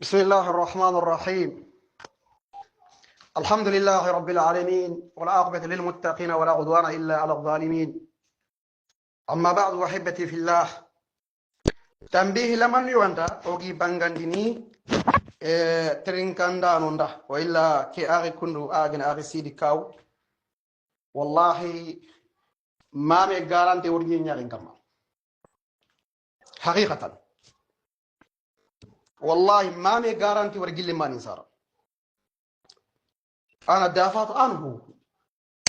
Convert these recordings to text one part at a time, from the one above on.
بسم الله الرحمن الرحيم. الحمد لله رب العالمين والعاقبة للمتقين ولا عدوان إلا على الظالمين. أما بعد وحبتي في الله، تنبيه لمن يوانتا أوغي بانغانديني ترينكاندا نوندا وإلا كي أغي كندو أغن أغي سيدي كاو والله ما مي غارانتي ورغي نيارين كما حقيقة والله ما مي غارانتي ورغي لماني سارة. أنا دافعت عنه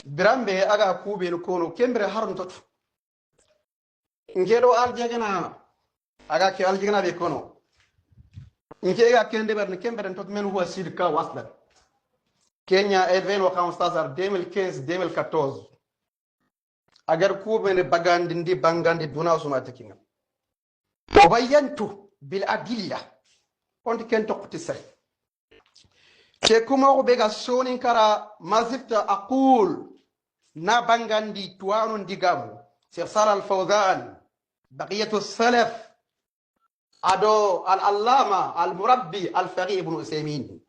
برامبي أغا كوبي نكونو كمبري حرم تطف نجيرو الجغنا أغا كي الجغنا بيكونو نجي أغا كندبر نكمبري نتوت من هو سيدكا واصلا كينيا إلفين وخمستاشر 2015-2014 أغر كوبي نبغان دي بانغان دي دونا سماتكينا وبينتو بالأدلة كنت كنتو قتسر كيكوما وبيغا سونين كارا مازلت أقول na bangandi tuwanu ndigamu Sheikh Salih Al-Fawzan baqiyatu salaf ado al-allama al-murabbi al-faqih ibn Usaymin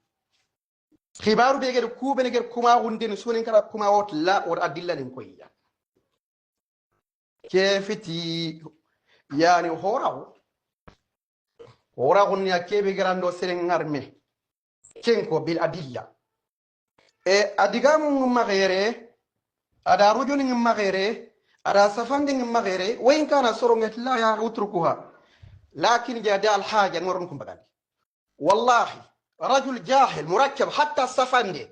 khibaru be gede kube ne gede kuma wundin sunin kala kuma wot la or adilla nin koyya kefiti yani horaw ni akebe grando seren arme kenko bil adilla adigamu magere ada rujul ngim magere ada safande ngim magere wa in kana soronget la ya utrukuha lakin jada al haja ngorun kum bagandi wallahi rajul jahil murakkab hatta safande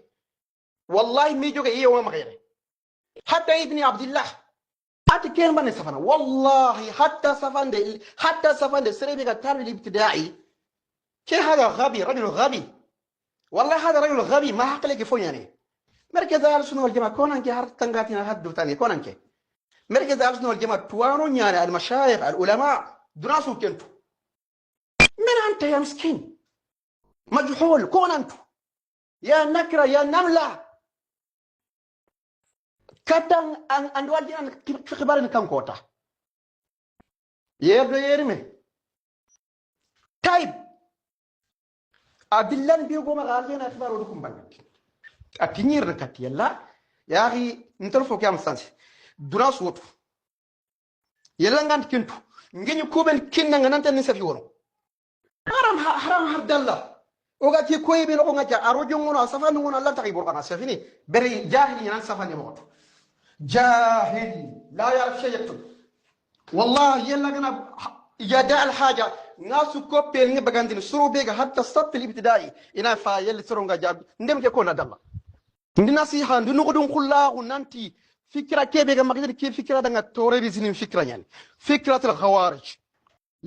wallahi mi joge iyo magere hatta ibni abdullah ati ken ban safana wallahi hatta safande serebe ga tarbi ibtidai ke hada ghabi rajul ghabi wallahi hada rajul ghabi ma haqlaki fo yani مركز أهل السنة والجماعة كونانك هر تنقاتنا هدو تاني كونانك مركز أهل السنة والجماعة توانو يعني المشايخ العلماء دراسو كنتو من أنت يا مسكين مجحول كون أنتو يا نكرة يا نملة كتن أن والدنا في خبار كم كوتا يبدو يرمي طيب أدلان بيوغو مغالينا أخبارو لكم بانك atinir nakati yalla yahi ntolfo kyam sansi duna soto yalla ngant kintu ngenyu kuben kinna ngananta ni safi wono haram hardalla oga ti koybe no ngaja arojo ngono safani ngono Allah taqibu qana safini bari jahili nan safani mo jahili la yarf shay'an wallahi yalla gana ijada al haja nasu kopel ngi bagandini suru bega hatta satt al ibtidai ina fa yalla soronga jab ndem ke ko na dalla ndi nasiha ndi nugodun khullahu nanti fikra kebe ga magdir ke fikra danga tore bizinin fikra yani fikrat al khawarij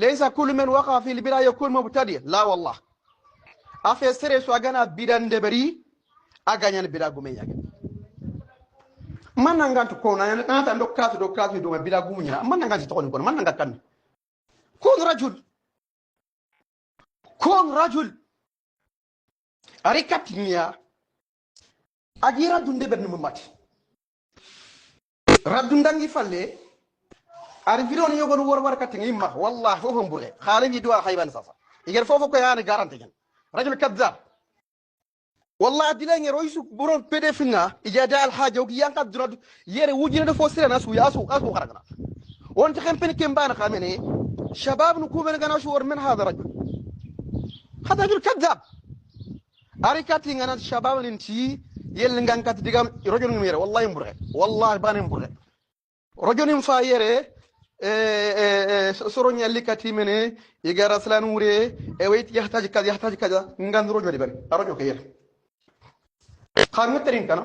laysa kullu man waqa fi al bidaya yakun mubtadi la wallah afa sere so agana bidan de bari aganya bidagu me yaga man ngantu ko na nata dokatu do bidagu munya man ngantu to ko man ngantu كون رجل أريكاتنيا أجيرا دون دبر نممات ردون دانجي فالي أريفيرون يوغون ور كاتنجي ما والله فوفهم بوري خالي يدوا خيبان ساسا يجر فوفو كياني غارانتيجن رجل كذاب والله أدلاني رويسو برون بدفنا إجادة الحاجة وكيان قد دراد يري وجينا دفوسيرا ناسو ياسو خرجنا وانت خمبين كمبان خامني شباب نكون غنا شور من هذا الرجل هذا رجل كذاب أريكاتي أنا الشباب اللي نتي يلي نغانكات ديغام رجل نمير والله يمبرغ والله بان يمبرغ رجل يمفاير سوروني اللي كاتي مني يغار اسلان وري ويت يحتاج كذا نغان رجل دي بن رجل كير خامو ترين كان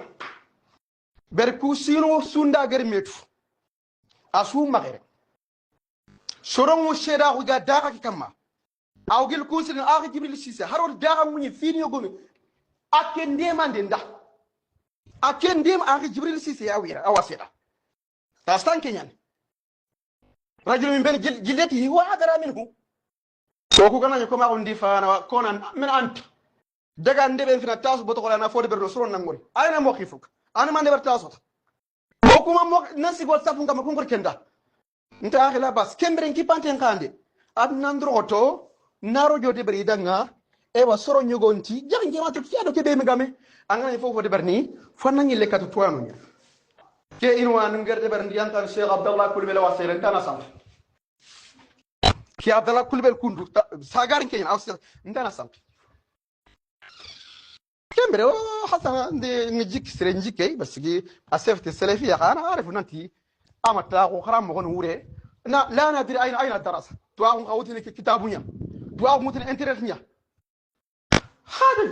بركوسينو سوندا غرميتو اسو مغير سورون شيدا وغا داغا كما aw gel kunsin akhi jibril sise harol daga munyi fini yogomi akende mande nda akende akhi jibril sise ya wira awasida tastan kenyan rajul min ben jillati wa adara minhu soko kana ko ma on difana kona min ant daga ndebe fina tasu boto kola na fodi berdo suron nangori ayna mo khifuk ana mande ber tasu ko kuma mo nasi go safu ngam ko ngor kenda nta akhi la bas kembere ki panten kande ad nandroto naro jode bari danga ewa soro nyogonti jang jema to fiado ke be megame angana fofo de barni fonna ni lekatu tuano nya ke inwan ngerde barni yantal Cheikh Abdallah Kulbel wasere ndana sam ki Abdallah Kulbel kundu sagar ke aw ndana sam كمبر حتى نجيك سري نجيك بس كي اسفت السلفيه انا عارف ان انت امت لا وخرام مغن وري لا ندري اين الدراسه دعاء قوتني كتابنيا دعاء ممكن انترنتنيا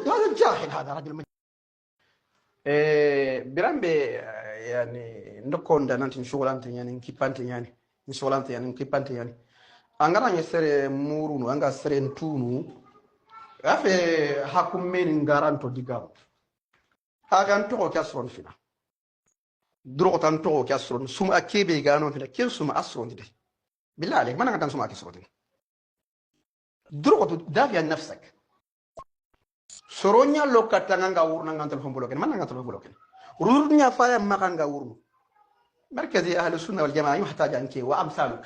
هذا الجاهل هذا رجل من برامبي يعني نكون دا نانتي شغلانت يعني كيبانت يعني شغلانت يعني كيبانت يعني angara nyesere murunu anga sere ntunu afe hakumeni ngaranto digam hagan to ko kasron fina duro tan to ko kasron suma akebe gano fina ken suma asron de بالله عليك ما نقدر نسمع كسرتين دروغ دافع نفسك سرونيا لو كاتانغا ورنا نغانتل فم بلوكن ما نغانتل فم بلوكن رورنيا فايا ما كانغا ورن مركز اهل السنه والجماعه يحتاج انك وامثالك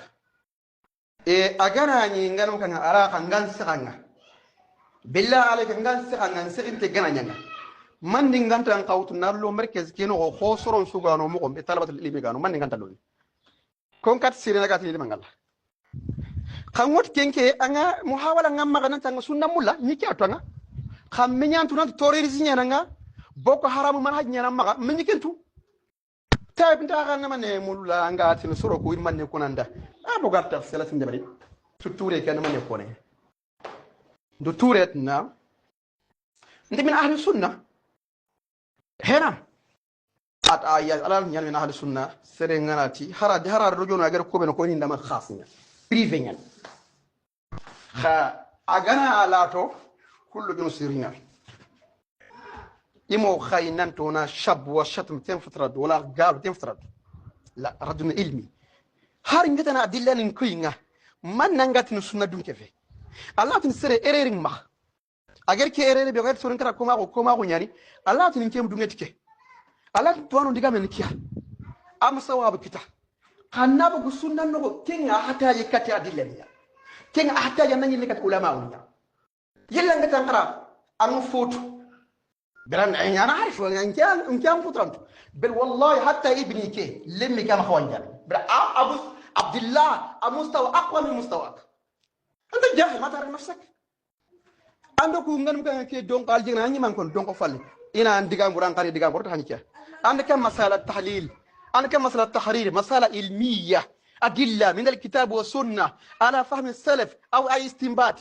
اغانا ني غانو كان ارا كان سخانغا بالله عليك كان سخانغا سخنت غانا نيا من دي غانتان قاوت نارلو مركز كينو خو سرون سوغانو مو بي طلبه العلم غانو من دي غانتالو كون كات سيرنا غاتي لي مانغال خاموت كينكي انا محاوله غام غانا تان سنه مولا نيكي اتونا خام مينيان تونات توريريزي نيانا boko haram man haj nyana maga min yikentu tayib nda ganna man mulla ngati no soro ko man ne kunanda abo garta salat ndebari to toure kan man ne kone do touret na ndi min ahli sunna hena at ayat ala nyal min ahli sunna sere nganati hara rojo no agar ko ben ko ni ndama khasnya privé nyal kha agana alato kullu bin sirina يمو خاينان تونا شاب وشتم تنفترد ولا قال تنفترد لا رجل علمي هارين جتنا أدلة نكوينغا ما نانغات نسونا دون كيفه الله تنسر إيرين ما أجر كي إيرين بيغير سورين كرا كوما غنياري الله تنكيم دون كتك الله توانو ديغا من كيا أم سواب كتا خنا بقصونا نو كينغا حتى يكتي أدلة نيا كينغا حتى يناني لكت علماء نيا يلا نغتا نقرا أم فوتو بلان انا عارف ان كان فطرت بل والله حتى ابني كي لمي كان خوانجان ابو عبد الله مستوى اقوى من مستواك انت جاهل ما تعرف نفسك عندك ngam kan ke don qal jina ni man kon don ko falli ina ndiga buran qari diga borto hanike عندك مساله تحليل عندك مساله تحرير مساله علميه ادله من الكتاب والسنه على فهم السلف او اي استنباط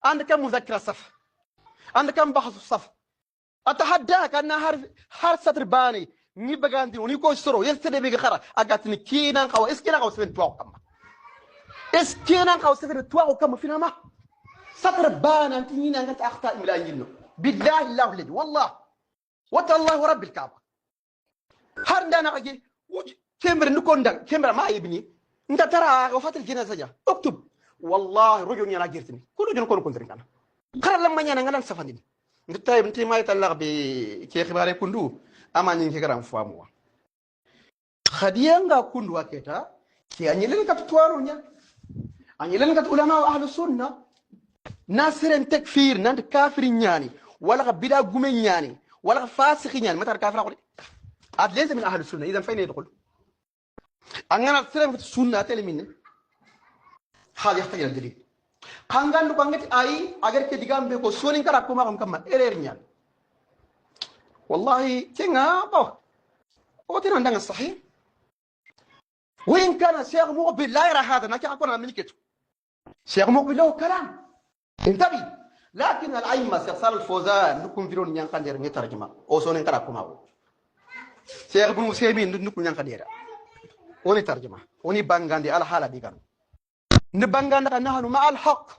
عندك مذكره صف عندك بحث الصف أتحداك أن هر سطر باني ني بغاندي وني كو سرو يستدي بيغ خرا اغاتني كينا خاو اسكينا خاو سفن تواو كما اسكينا خاو سفن تواو كما فينا ما سطر بان انت نينا انت اخطاء ملا ينو بالله الله الذي والله وتالله رب الكعبه هر دانا اجي كمبر نكون دا كمبر ما يبني انت ترى وفاه الجنازه جا اكتب والله رجل ينا جيرتني كل رجل كون تري انا خرا لما ينا ngana safandini طيب انت ما يتلغ بكي خباري كندو اما نينكي كرام فاموا خديانغا كندو اكيتا كي انيلن كتوارو نيا انيلن كت علماء اهل السنه ناصرن تكفير نانت كافر نياني ولا بدا غومي نياني ولا فاسق نياني متى كافر اقول ليس من اهل السنه اذا فين يدخل انا سلم في السنه تلمين هذا يحتاج الى دليل kangan lu kanget ai agar ke digambe ko sonin kara kuma kam kam erernya wallahi kenga ba o tina ndanga sahih وين كان الشيخ مقبل لا يرى هذا ما كان اكون ملكته الشيخ مقبل له كلام انتبه لكن الائمه شيخ صالح الفوزان نكون فيرون نيان كاندير ني ترجمه او سونين كرا كوما شيخ ابن مسيمين نكون نيان كاندير وني ترجمه وني بانغاندي على حاله دي كان نبانغانا نحن مع الحق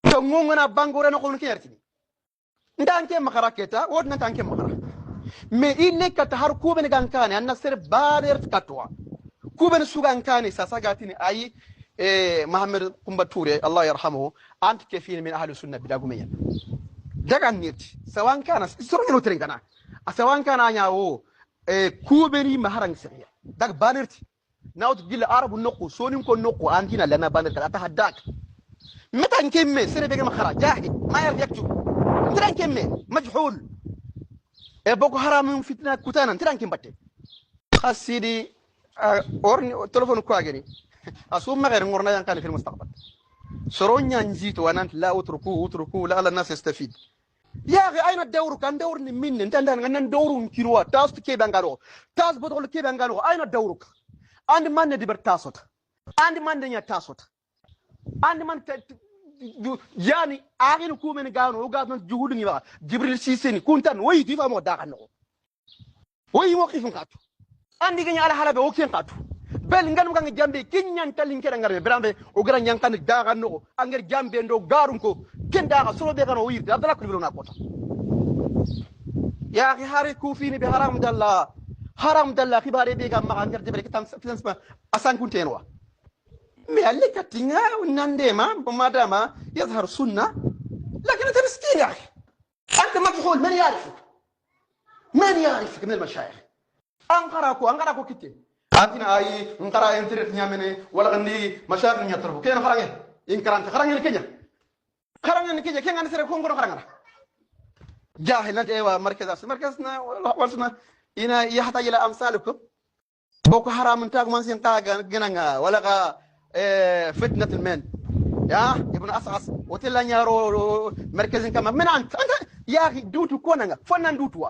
تمونا بانغورا نقول كيرتني ندانكي مخرا كيتا ودنا تانكي مخرا مي إلي كتهار كوبن كانكاني أنا سير بادر كتوا كوبن سوغان كاني ساساغاتيني أي محمد كومباتوري الله يرحمه أنت كفين من أهل السنة بداغوميا دغان نيت سواء كان سورينو ترينغانا سواء كان انياو كوبني مهران سريا داك بانرتي ناوت جيل عرب نقو سونين كو نقو عندنا لنا بانر كلا تحداك متى نكمل سير بيغا مخرا جاهد ما يرجع يكتب ترانكمي مجحول بوكو حرام فتنة كتانا ترانكم باتي خاصيدي اورني تليفون كواغني اسوم ما غير مورنا كان في المستقبل سرونيا نزيت وانا لا اتركوه لا الناس يستفيد يا اخي اين الدور كان دورني من انت عندنا ندور كيلو تاس كي بانغالو تاس بتقول كي بانغالو اين دورك عند من دي برتاسوت عند من دي تاسوت عند من يعني اغين كو من غانو وغات من جهودني با جبريل سيسني كنتن وي دي فامو داخنو وي موقف قاتو عندي غني على حلبه وكين قاتو bel ngam nga jambe kinyan talin kera ngarbe brambe o gara nyankan daga no anger jambe ndo garun ko ken daga solo be gano wirde abdallah kullu na kota ya akhi hari kufini bi haram dalla khibare be gam ma anger de kitam finansma asan kuntenwa me alle katinga nande ma madama يظهر سنه لكن انت مسكين يا اخي انت مجهول من يعرفك من المشايخ انقراكو كتير أنتنا أي نقرأ إنترنت نعمله ولا غني مشاغل نياتربو كين خرجه إن كرانت خرجه كين كين أنا سيركون كنا خرجنا جاهل نت إيوا مركزنا وصلنا هنا يحتاج إلى أمثالكم بوكو حرام نتاج ما سين تاج جنانا ولا فتنة المن يا ابن أسعس وتلا نيارو مركز كمان من أنت يا أخي دوتو كوننا فنان دوتوا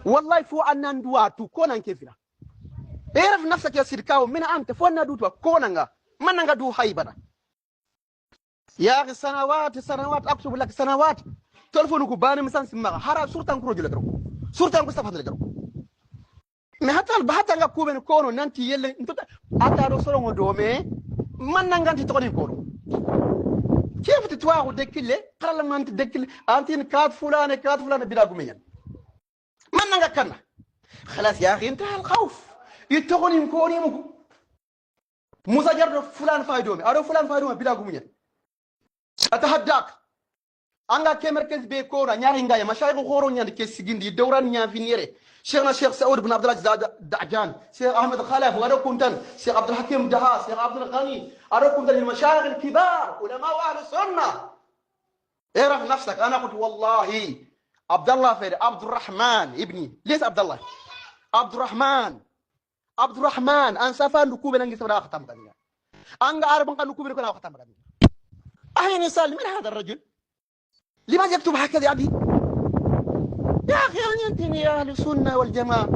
والله فو أنان دواتو كونان كيفنا اعرف نفسك يا سيركاو من انت فونا دوتوا كونانغا منانغا دو هايبنا يا اخي سنوات اقسم لك سنوات تلفونك باني مسان سما حرا صورتان كروجو لكرو صورتان كستفاد لكرو ما حتى nga kuben kono nanti yelle ata do solo ngondome mananga nti tokoni kono كيف تتواغو دكله قرل ما انت دكله انتين كات فلان بلا غمين منanga كنا خلاص يا اخي انتهى الخوف يتغني مكوني مسجر فلان فايدومي أرو فلان فايدومي بلا غمين أتحداك أنغا كمركز بيكورا نيارينغا يا مشايخ خورو نيان كيسجين دي دوران نيان فينيري شيخنا الشيخ سعود بن عبد الله دعجان شيخ أحمد خلف وأرو كنتن شيخ عبد الحكيم دهاس شيخ عبد الغني أرو كنتن المشايخ الكبار علماء أهل السنة اعرف نفسك أنا قلت والله عبد الله فير عبد الرحمن ابني ليس عبد الله عبد الرحمن أن سافر نكوب نانجي سبنا ختم كذي أنغا عرب أنغا نكوب نكونا ختم كذي أهين يسأل من هذا الرجل لماذا يكتب هكذا أبي يا أخي أنتني يا أهل السنة والجماعة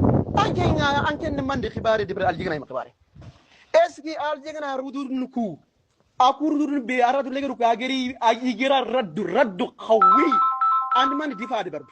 أنكن من دي خباري دبر الجنة ما خباري إسكي الجنة ردود نكو أكو ردود بيارات لغيرو كأجري أجرا رد قوي أنا من دفاع دبر